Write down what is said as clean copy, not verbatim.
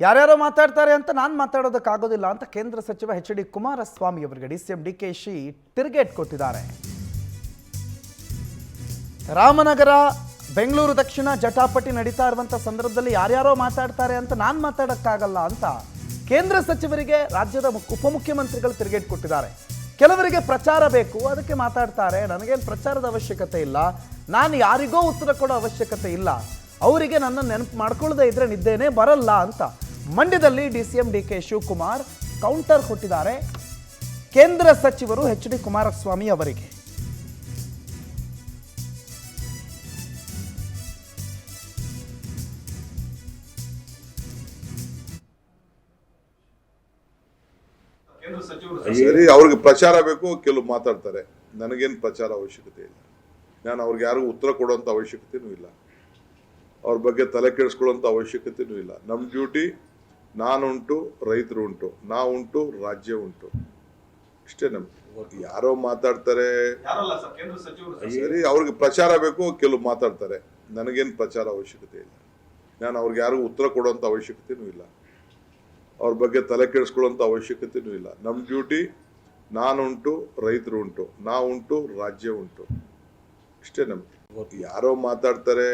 ಯಾರ್ಯಾರೋ ಮಾತಾಡ್ತಾರೆ ಅಂತ ನಾನು ಮಾತಾಡೋದಕ್ಕಾಗೋದಿಲ್ಲ ಅಂತ ಕೇಂದ್ರ ಸಚಿವ ಎಚ್.ಡಿ. ಕುಮಾರಸ್ವಾಮಿ ಅವರಿಗೆ ಡಿ.ಸಿ.ಎಂ. ಡಿ.ಕೆ.ಶಿ ತಿರುಗೇಟ್ ಕೊಟ್ಟಿದ್ದಾರೆ. ರಾಮನಗರ ಬೆಂಗಳೂರು ದಕ್ಷಿಣ ಜಟಾಪಟಿ ನಡೀತಾ ಇರುವಂಥ ಸಂದರ್ಭದಲ್ಲಿ ಯಾರ್ಯಾರೋ ಮಾತಾಡ್ತಾರೆ ಅಂತ ನಾನು ಮಾತಾಡೋಕ್ಕಾಗಲ್ಲ ಅಂತ ಕೇಂದ್ರ ಸಚಿವರಿಗೆ ರಾಜ್ಯದ ಉಪಮುಖ್ಯಮಂತ್ರಿಗಳು ತಿರುಗೇಟ್ ಕೊಟ್ಟಿದ್ದಾರೆ. ಕೆಲವರಿಗೆ ಪ್ರಚಾರ ಬೇಕು, ಅದಕ್ಕೆ ಮಾತಾಡ್ತಾರೆ. ನನಗೇನು ಪ್ರಚಾರದ ಅವಶ್ಯಕತೆ ಇಲ್ಲ, ನಾನು ಯಾರಿಗೋ ಉತ್ತರ ಕೊಡೋ ಅವಶ್ಯಕತೆ ಇಲ್ಲ, ಅವರಿಗೆ ನನ್ನ ನೆನಪು ಮಾಡ್ಕೊಳ್ಳದೆ ಇದ್ರೆ ನಿದ್ದೇನೆ ಬರಲ್ಲ ಅಂತ ಮಂಡ್ಯದಲ್ಲಿ ಡಿ.ಸಿ.ಎಂ. ಡಿ.ಕೆ. ಶಿವಕುಮಾರ್ ಕೌಂಟರ್ ಕೊಟ್ಟಿದ್ದಾರೆ ಕೇಂದ್ರ ಸಚಿವರು ಎಚ್.ಡಿ. ಕುಮಾರಸ್ವಾಮಿ ಅವರಿಗೆ. ಸರಿ, ಅವ್ರಿಗೆ ಪ್ರಚಾರ ಬೇಕು, ಕೆಲವು ಮಾತಾಡ್ತಾರೆ. ನನಗೇನು ಪ್ರಚಾರ ಅವಶ್ಯಕತೆ ಇಲ್ಲ, ನಾನು ಅವ್ರಿಗೆ ಯಾರಿಗೂ ಉತ್ತರ ಕೊಡುವಂತ ಅವಶ್ಯಕತೆನೂ ಇಲ್ಲ, ಅವ್ರ ಬಗ್ಗೆ ತಲೆ ಕೆಡಿಸ್ಕೊಳ್ಳುವಂತ ಅವಶ್ಯಕತೆನೂ ಇಲ್ಲ. ನಮ್ಮ ಡ್ಯೂಟಿ ನಾನುಂಟು, ರೈತರು ಉಂಟು, ನಾವುಂಟು, ರಾಜ್ಯ ಉಂಟು, ಇಷ್ಟೇ ನಮ್ಗೆ. ಯಾರೋ ಮಾತಾಡ್ತಾರೆ, ಸರಿ, ಅವ್ರಿಗೆ ಪ್ರಚಾರ ಬೇಕು, ಕೆಲವು ಮಾತಾಡ್ತಾರೆ. ನನಗೇನು ಪ್ರಚಾರ ಅವಶ್ಯಕತೆ ಇಲ್ಲ, ನಾನು ಅವ್ರಿಗೆ ಯಾರಿಗೂ ಉತ್ತರ ಕೊಡುವಂತ ಅವಶ್ಯಕತೆನೂ ಇಲ್ಲ, ಅವ್ರ ಬಗ್ಗೆ ತಲೆ ಕೆಡಿಸ್ಕೊಳ್ಳುವಂತ ಅವಶ್ಯಕತೆನೂ ಇಲ್ಲ. ನಮ್ಮ ಡ್ಯೂಟಿ ನಾನುಂಟು, ರೈತರು ಉಂಟು, ನಾವುಂಟು, ರಾಜ್ಯ ಉಂಟು, ಇಷ್ಟೇ ನಮ್ಗೆ. ಯಾರೋ ಮಾತಾಡ್ತಾರೆ.